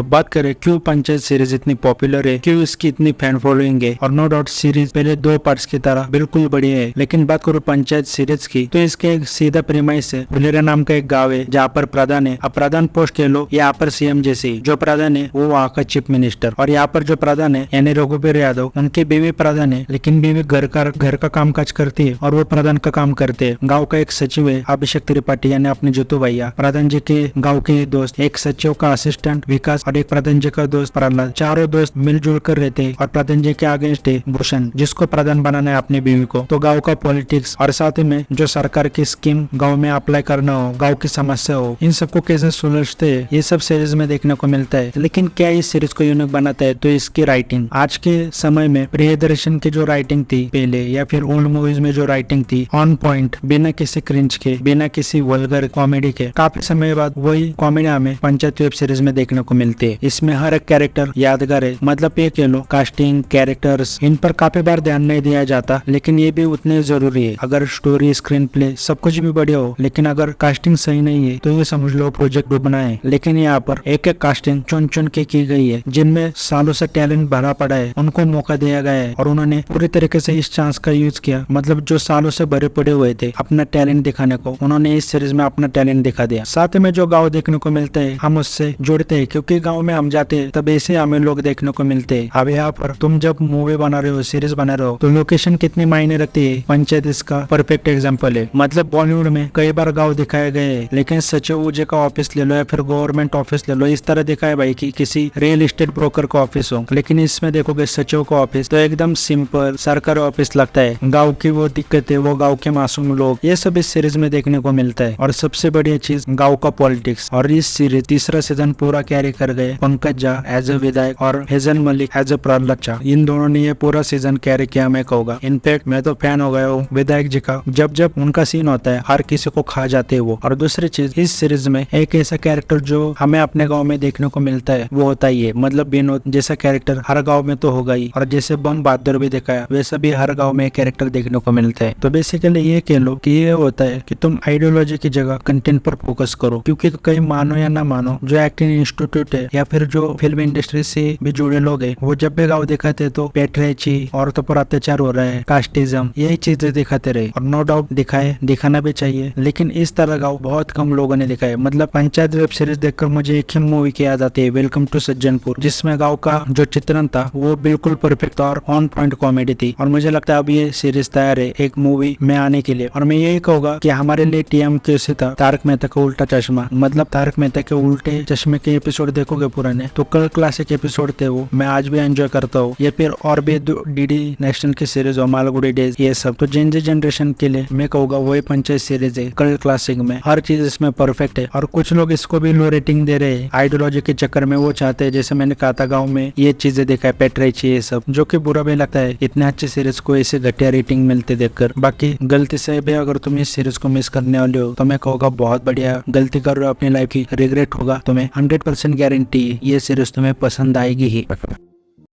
तो बात करें क्यों पंचायत सीरीज इतनी पॉपुलर है, क्यों इसकी इतनी फैन फॉलोइंग है। और नो डाउट सीरीज पहले 2 पार्ट्स की तरह बिल्कुल बढ़िया है, लेकिन बात करूँ पंचायत सीरीज की तो इसके एक सीधा प्रीमाइस है। फुलेरा नाम का एक गाँव है जहाँ पर प्रधान है। अब प्रधान पोस्ट कह लो, यहाँ पर सीएम जैसे जो प्रधान है वो वहाँ का चीफ मिनिस्टर। और यहाँ पर जो प्रधान है यानी रघुवीर यादव, उनकी बीवी प्रधान है, लेकिन बीवी घर का काम काज करती है और वो प्रधान का काम करते है। गाँव का एक सचिव है अभिषेक त्रिपाठी यानी अपने जोतू भैया, प्रधान जी के गाँव के दोस्त, एक सचिव का असिस्टेंट विकास और एक प्रधान जी का दोस्त प्रहलाद, चारों दोस्त मिलजुल कर रहते हैं। और प्रधान जी के अगेंस्ट है भूषण, जिसको प्रधान बनाना है अपनी बीवी को। तो गाँव का पॉलिटिक्स और साथ ही में जो सरकार की स्कीम गाँव में अप्लाई करना हो, गाँव की समस्या हो, इन सबको कैसे सुलझते हैं ये सब सीरीज में देखने को मिलता है। लेकिन क्या इस सीरीज को यूनिक बनाता है तो इसकी राइटिंग। आज के समय में प्रियदर्शन की जो राइटिंग थी पहले या फिर ओल्ड मूवीज में जो राइटिंग थी ऑन पॉइंट, बिना किसी क्रिंज के, बिना किसी वल्गर कॉमेडी के, काफी समय बाद वही कॉमेडी हमें पंचायत वेब सीरीज में देखने को मिलती है। इसमें हर एक कैरेक्टर यादगार है। मतलब ये कह लो कास्टिंग, कैरेक्टर्स, इन पर काफी बार ध्यान नहीं दिया जाता, लेकिन ये भी उतने जरूरी है। अगर स्टोरी, स्क्रीन प्ले सब कुछ भी बढ़िया हो, लेकिन अगर कास्टिंग सही नहीं है तो ये समझ लो प्रोजेक्ट डूबना है। लेकिन यहाँ पर एक एक कास्टिंग चुन चुन के की गई है, जिनमें सालों से टैलेंट भरा पड़ा है, उनको मौका दिया गया है और उन्होंने पूरी तरीके से इस चांस का यूज किया। मतलब जो सालों से भरे पड़े हुए थे अपना टैलेंट दिखाने को, उन्होंने इस सीरीज में अपना टैलेंट दिखा दिया। साथ में जो गाँव देखने को मिलते हैं हम उससे जुड़ते हैं, क्योंकि गाँव में हम जाते हैं तब ऐसे हमें लोग देखने को मिलते हैं। अब यहाँ पर तुम जब मूवी बना रहे हो, सीरीज बना रहे हो, तो लोकेशन कितनी मायने रखती है। पंचायत इसका परफेक्ट एग्जाम्पल है। मतलब बॉलीवुड में कई बार गाँव दिखाए गए हैं, लेकिन सचिव जी का ऑफिस ले लो या फिर गवर्नमेंट ऑफिस ले लो, इस तरह दिखाए भाई कि किसी रियल एस्टेट ब्रोकर का ऑफिस हो। लेकिन इसमें देखोगे सचिव का ऑफिस तो एकदम सिंपल सरकारी ऑफिस लगता है। गाँव की वो दिक्कतें, वो गाँव के मासूम लोग, ये सब इस सीरीज में देखने को मिलता है। और सबसे बढ़िया चीज गाँव का पॉलिटिक्स। और इस सीरीज तीसरा सीजन पूरा कैरी कर गए पंकज झा एज ए विधायक और Hazel Malik as a Prahlad Jha. इन दोनों ने ये पूरा सीजन कैरी किया मैं कहूँगा। इनफैक्ट मैं तो फैन हो गया हूँ विधायक जी का। जब जब उनका सीन होता है हर किसी को खा जाते हैं वो। और दूसरी चीज, इस सीरीज में एक ऐसा कैरेक्टर जो हमें अपने गाँव में देखने को मिलता है वो होता ही है। मतलब विनोद जैसा कैरेक्टर हर गाँव में तो होगा ही, और जैसे बम बहादुर भी दिखाया वैसा भी हर गाँव में एक कैरेक्टर देखने को मिलता है। तो बेसिकली ये कह लो कि ये होता है कि तुम आइडियोलॉजी की जगह कंटेंट पर फोकस करो। क्योंकि कहीं मानो या ना मानो, जो एक्टिंग इंस्टीट्यूट है या फिर जो फिल्म इंडस्ट्री से भी जुड़े लोग हैं, वो जब भी गाँव दिखाते तो पेट्रेची, औरतों पर अत्याचार हो रहा है, कास्टिज्म, यही चीजें दिखाते रहे। और नो डाउट दिखाना भी चाहिए, लेकिन इस तरह गाँव बहुत कम लोगों ने दिखाया। मतलब पंचायत वेब सीरीज देखकर मुझे एक ही मूवी की याद आती है, वेलकम टू सज्जनपुर, जिसमें गाँव का जो चित्रण था वो बिल्कुल परफेक्ट और ऑन पॉइंट कॉमेडी थी। और मुझे लगता है अब ये सीरीज तैयार है एक मूवी में आने के लिए। और मैं यही कहूंगा कि हमारे लिए TMK से था तारक मेहता का उल्टा चश्मा। मतलब तारक मेहता के उल्टे चश्मे के एपिसोड देखोगे पुराने तो कल क्लासिक एपिसोड थे वो, मैं आज भी एंजॉय करता हूँ। ये फिर और भी DD नेशनल की सीरीज हो, मालगुडी डेज, ये सब तो जनरेशन के लिए मैं कहूँगा वही पंचायत सीरीज है। कल क्लासिक में हर चीज इसमें परफेक्ट है। और कुछ लोग इसको भी लो रेटिंग दे रहे हैं आइडियोलॉजी के चक्कर में। वो चाहते हैं जैसे मैंने कहा था गाँव में ये चीजें देखा है, पेट्रेची, ये सब, जो कि बुरा भी लगता है इतने अच्छे सीरीज को ऐसे घटिया रेटिंग मिलते देखकर। बाकी गलती से भी अगर तुम इस सीरीज को मिस करने वाले हो तो मैं कहूँगा बहुत बढ़िया गलती कर रहे हो अपनी लाइफ की, रिग्रेट होगा तुम्हें। 100% गारंटी ये सीरीज तुम्हें पसंद आएगी ही।